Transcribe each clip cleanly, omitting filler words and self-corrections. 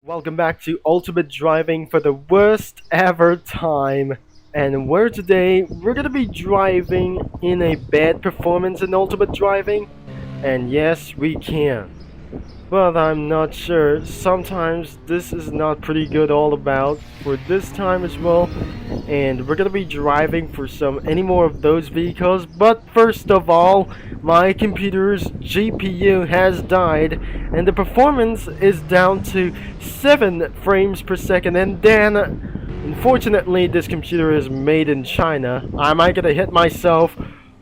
Welcome back to Ultimate Driving for the worst ever time. And we're gonna be driving in a bad performance in Ultimate Driving. And yes, we can. But I'm not sure. Sometimes this is not pretty good all about for this time as well. And we're gonna be driving for any more of those vehicles. But first of all, my computer's GPU has died and the performance is down to 7 frames per second. And then, unfortunately, this computer is made in China. I might gonna hit myself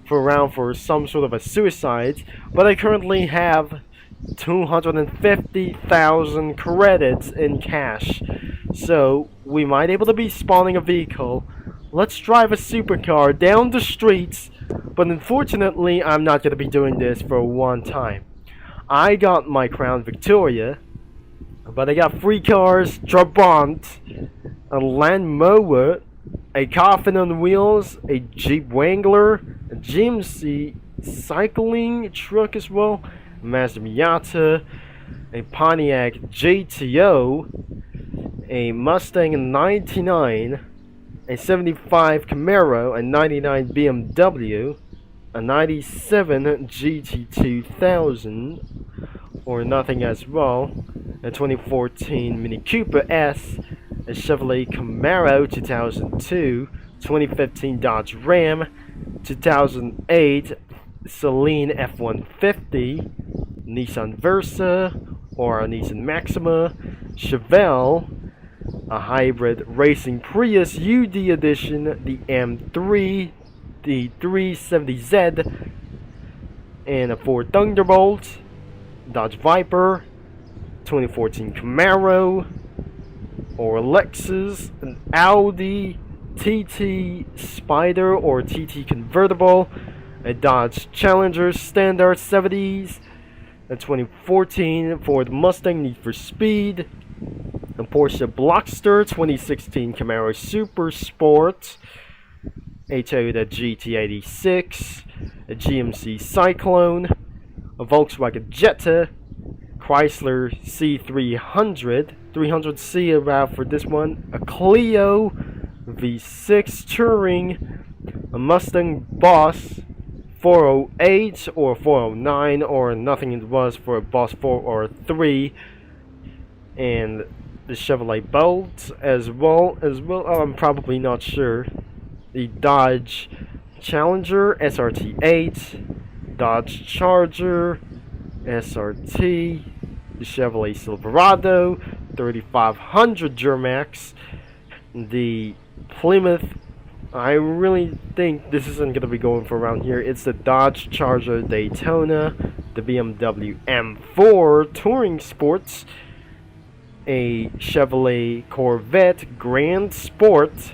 for some sort of a suicide, but I currently have 250,000 credits in cash, so we might able to be spawning a vehicle. Let's drive a supercar down the streets, but unfortunately I'm not going to be doing this for one time. I got my Crown Victoria, but I got 3 cars, Trabant, a Land Mower, a Coffin on Wheels, a Jeep Wrangler, a GMC cycling truck as well, Mazda Miata, a Pontiac GTO, a Mustang 99, a 75 Camaro, a 99 BMW, a 97 GT2000, or nothing as well, a 2014 Mini Cooper S, a Chevrolet Camaro 2002, 2015 Dodge Ram, 2008 Celine F-150, Nissan Versa or a Nissan Maxima, Chevelle, a hybrid racing Prius UD edition, the M3, the 370Z, and a Ford Thunderbolt, Dodge Viper, 2014 Camaro, or Lexus, an Audi TT Spider or TT Convertible, a Dodge Challenger Standard 70s, a 2014 Ford Mustang Need for Speed, a Porsche Blockster 2016 Camaro Super Sport, a Toyota GT86, a GMC Cyclone, a Volkswagen Jetta, Chrysler C300, 300C about for this one, a Clio V6 Touring, a Mustang Boss 408 or 409 or nothing it was for a Boss 4 or 3, and the Chevrolet Bolt as well. I'm probably not sure. The Dodge Challenger SRT8, Dodge Charger SRT, the Chevrolet Silverado 3500 Duramax, the Plymouth. I really think this isn't going to be going for around here. It's the Dodge Charger Daytona, the BMW M4 Touring Sports, a Chevrolet Corvette Grand Sport,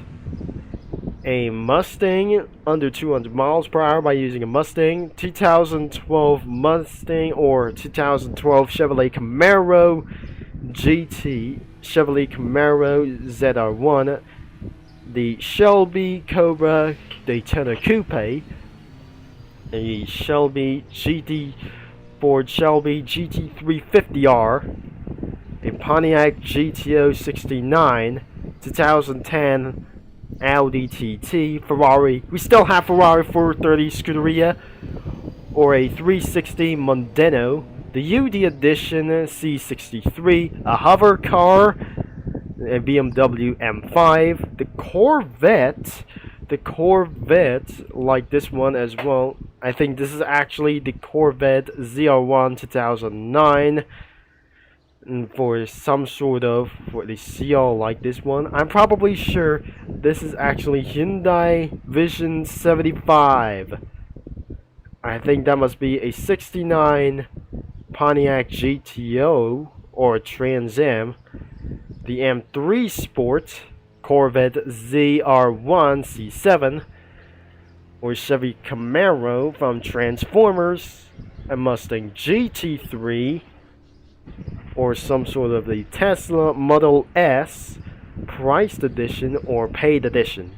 a Mustang under 200 miles per hour by using a Mustang, 2012 Mustang or 2012 Chevrolet Camaro GT, Chevrolet Camaro ZR1, the Shelby Cobra Daytona Coupe, a Shelby GT Ford Shelby GT350R, a Pontiac GTO 69, 2010 Audi TT, Ferrari. We still have Ferrari 430 Scuderia, or a 360 Mondeo, the UD Edition C63, a hover car, a BMW M5, the Corvette, like this one as well. I think this is actually the Corvette ZR1 2009, and for the CL like this one. I'm probably sure this is actually Hyundai Vision 75. I think that must be a 69 Pontiac GTO or Trans Am, the M3 Sport, Corvette ZR1 C7, or Chevy Camaro from Transformers, a Mustang GT3, or some sort of the Tesla Model S priced edition or paid edition,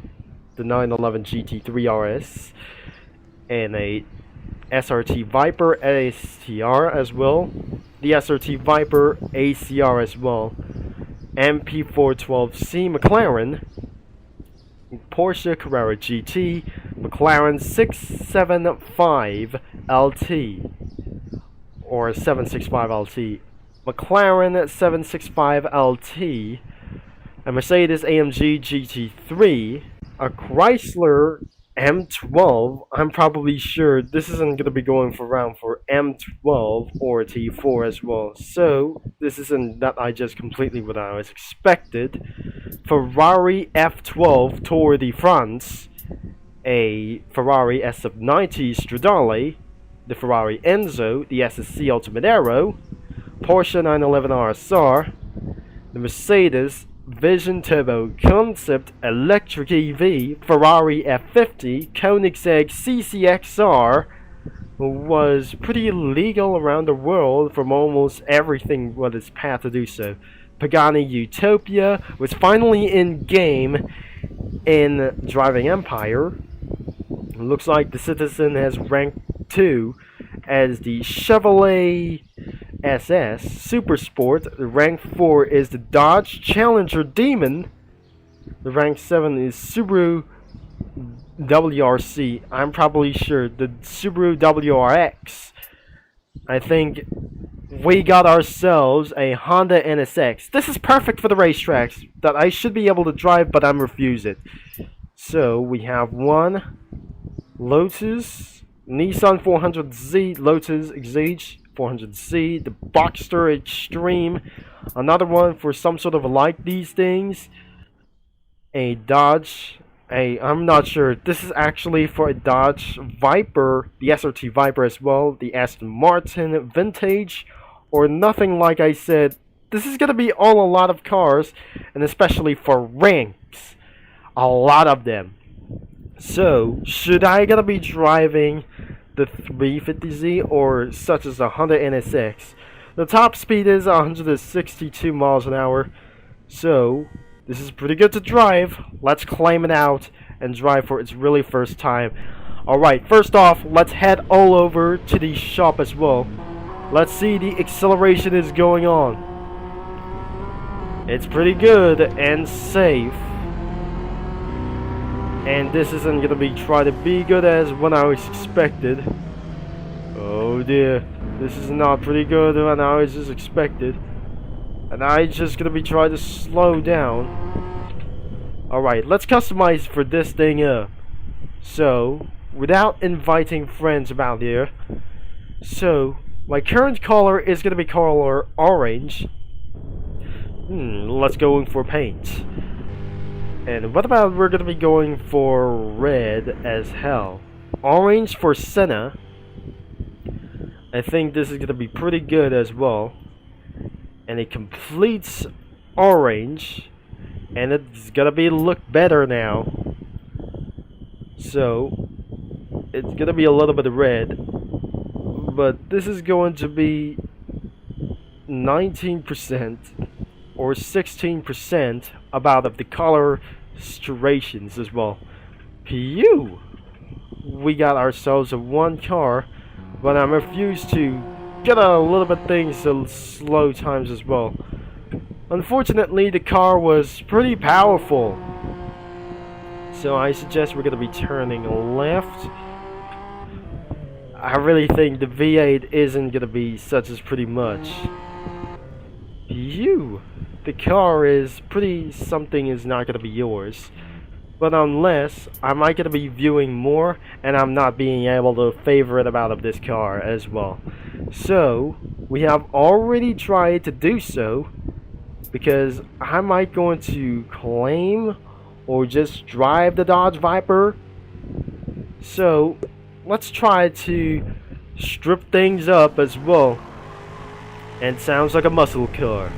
the 911 GT3 RS, and a SRT Viper ACR as well, the SRT Viper ACR as well, MP412C McLaren, Porsche Carrera GT, McLaren 675 LT, or 765 LT, McLaren 765 LT, a Mercedes AMG GT3, a Chrysler M12. I'm probably sure this isn't going to be going for around for M12 or T4 as well. So this isn't that I just completely what I was expected. Ferrari F12 Tour de France, a Ferrari SF90 Stradale, the Ferrari Enzo, the SSC Ultimate Aero, Porsche 911 RSR, the Mercedes Vision Turbo Concept Electric EV, Ferrari F50, Koenigsegg CCXR was pretty illegal around the world from almost everything what is path to do so. Pagani Utopia was finally in game in Driving Empire. Looks like the Citizen has ranked 2 as the Chevrolet SS Super Sport. The rank 4 is the Dodge Challenger Demon. The rank 7 is Subaru WRC. I'm probably sure the Subaru WRX. I think we got ourselves a Honda NSX. This is perfect for the racetracks that I should be able to drive, but I'm refusing. So we have one Lotus, Nissan 400Z, Lotus Exige 400Z, the Boxster Extreme, another one for some sort of like these things, a Dodge, I'm not sure, this is actually for a Dodge Viper, the SRT Viper as well, the Aston Martin Vintage, or nothing like I said. This is going to be all a lot of cars, and especially for ranks, a lot of them. So, should I gonna be driving the 350Z or such as a Honda NSX? The top speed is 162 miles an hour. So, this is pretty good to drive. Let's claim it out and drive for its really first time. Alright, first off, let's head all over to the shop as well. Let's see the acceleration is going on. It's pretty good and safe. And this isn't gonna be try to be good as when I was expected. Oh dear, this is not pretty good when I was just expected. And I just gonna be trying to slow down. Alright, let's customize for this thing up. So, without inviting friends about here. So, my current color is gonna be color orange. Let's go in for paint. And what about we're going to be going for red as hell. Orange for Senna. I think this is going to be pretty good as well. And it completes orange. And it's going to be look better now. So, it's going to be a little bit of red. But this is going to be 19%. Or 16% about of the color striations as well. Pew! We got ourselves a one car, but I refuse to get a little bit things to slow times as well. Unfortunately, the car was pretty powerful, so I suggest we're gonna be turning left. I really think the V8 isn't gonna be such as pretty much. Pew! The car is pretty something is not going to be yours. But unless I might going to be viewing more and I'm not being able to favor it out of this car as well. So, we have already tried to do so because I might going to claim or just drive the Dodge Viper. So, let's try to strip things up as well. And sounds like a muscle car.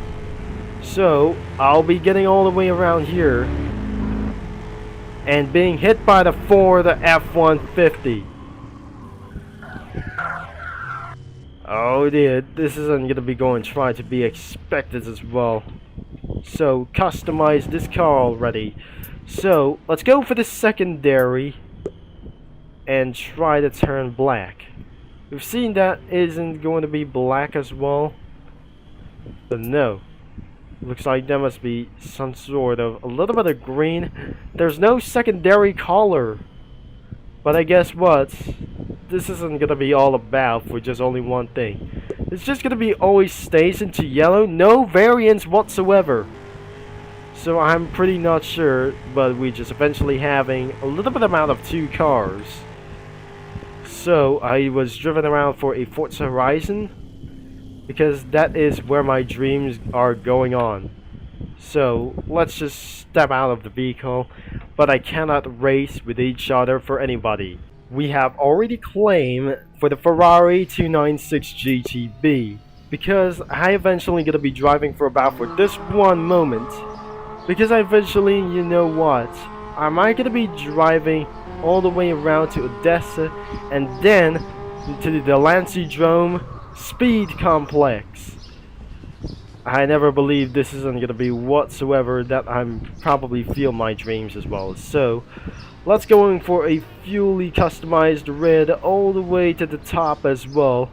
So, I'll be getting all the way around here and being hit by the Ford F-150. Oh dear, this isn't going to be going to try to be expected as well. So, customize this car already. So, let's go for the secondary and try to turn black. We've seen that isn't going to be black as well. But no. Looks like there must be some sort of a little bit of green. There's no secondary color. But I guess what? This isn't gonna be all about for just only one thing. It's just gonna be always stays into yellow, no variance whatsoever. So I'm pretty not sure, but we just eventually having a little bit amount of 2 cars. So I was driven around for a Forza Horizon because that is where my dreams are going on. So let's just step out of the vehicle, but I cannot race with each other for anybody. We have already claimed for the Ferrari 296 GTB because I eventually gonna be driving for this one moment. Because I eventually, you know what, am I gonna be driving all the way around to Odessa and then to the Lancidrome Speed Complex. I never believed this isn't gonna be whatsoever that I'm probably feel my dreams as well. So let's go in for a fully customized red all the way to the top as well.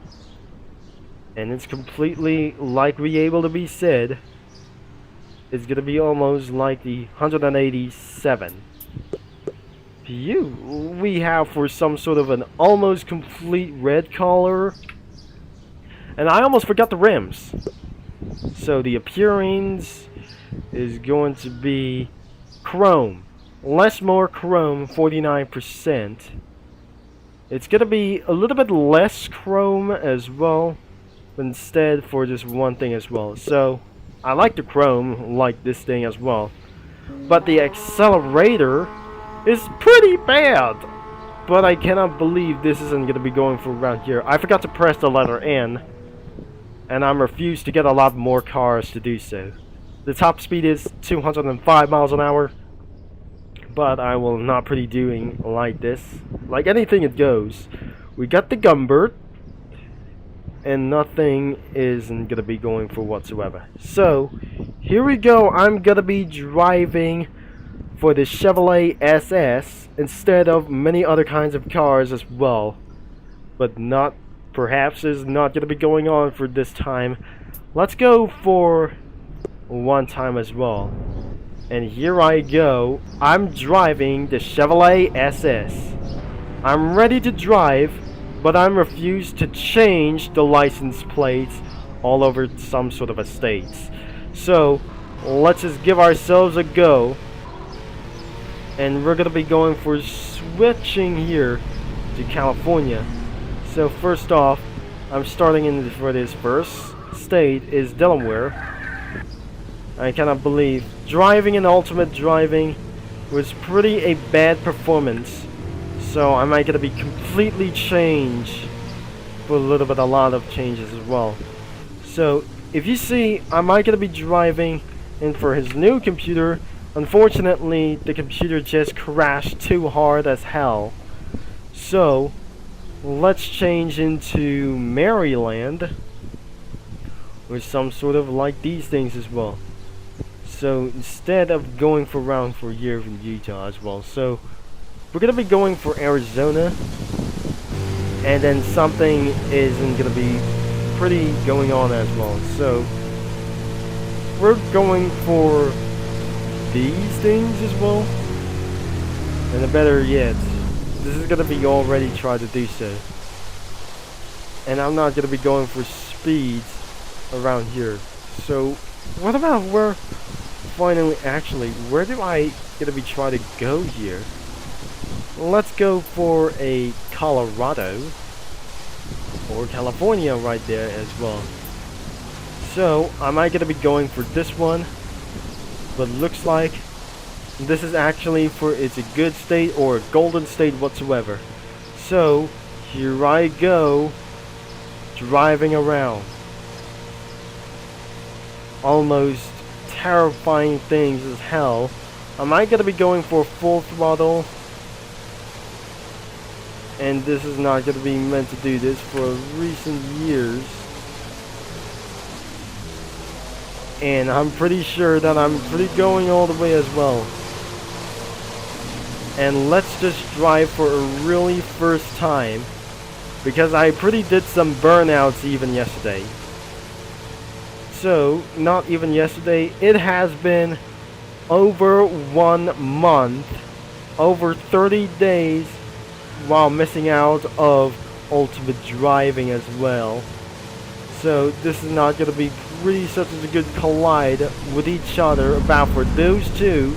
And it's completely like we able to be said. It's gonna be almost like the 187. We have for some sort of an almost complete red color. And I almost forgot the rims. So the appearance is going to be chrome. More chrome, 49%. It's gonna be a little bit less chrome as well. But instead for just one thing as well. So I like the chrome, like this thing as well. But the accelerator is pretty bad. But I cannot believe this isn't going to be going for around here. I forgot to press the letter N. And I'm refused to get a lot more cars to do so. The top speed is 205 miles an hour. But I will not be doing like this. Like anything it goes. We got the Gumbert. And nothing isn't gonna be going for whatsoever. So here we go. I'm gonna be driving for the Chevrolet SS instead of many other kinds of cars as well, but not perhaps is not gonna be going on for this time. Let's go for one time as well. And here I go. I'm driving the Chevrolet SS. I'm ready to drive. But I'm refused to change the license plates all over some sort of estates. So let's just give ourselves a go. And we're gonna be going for switching here to California. So first off, I'm starting in for this first state is Delaware. I cannot believe driving in Ultimate Driving was pretty a bad performance. So I might gonna be completely changed for a lot of changes as well. So if you see, I might gonna be driving in for his new computer. Unfortunately, the computer just crashed too hard as hell. So let's change into Maryland with some sort of like these things as well. So instead of going for round for year in Utah as well. So we're gonna be going for Arizona, and then something isn't gonna be pretty going on as well. So we're going for these things as well, and the better yet, this is gonna be already tried to do so. And I'm not gonna be going for speeds around here. So what about where finally where do I gonna be trying to go here? Let's go for a Colorado or California right there as well. So I might gonna be going for this one, but looks like this is actually for it's a good state or a golden state whatsoever. So here I go driving around. Almost terrifying things as hell. Am I gonna be going for full throttle? And this is not going to be meant to do this for recent years. And I'm pretty sure that I'm pretty going all the way as well. And let's just drive for a really first time. Because I pretty did some burnouts even yesterday. So, not even yesterday, it has been over 1 month, over 30 days, while missing out of ultimate driving as well. So this is not going to be really such a good collide with each other about for those two.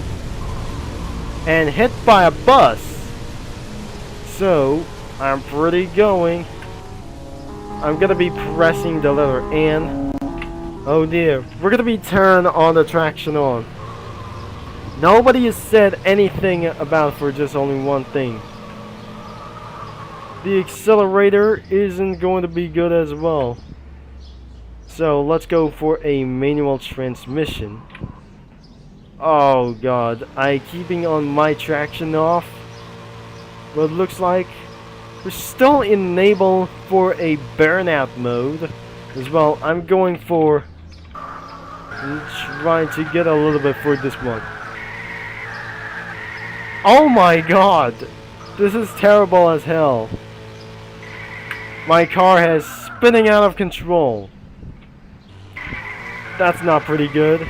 And hit by a bus. So I'm pretty going. I'm going to be pressing the letter N. Oh dear, we're going to be turned on the traction on. Nobody has said anything about for just only one thing. The accelerator isn't going to be good as well. So let's go for a manual transmission. Oh god, I keeping on my traction off. But it looks like we're still enabled for a burnout mode as well. I'm going for trying to get a little bit for this one. Oh my god, this is terrible as hell. My car has spinning out of control. That's not pretty good.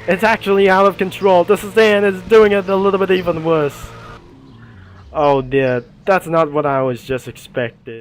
It's actually out of control. The sedan is doing it a little bit even worse. Oh dear, that's not what I was just expected.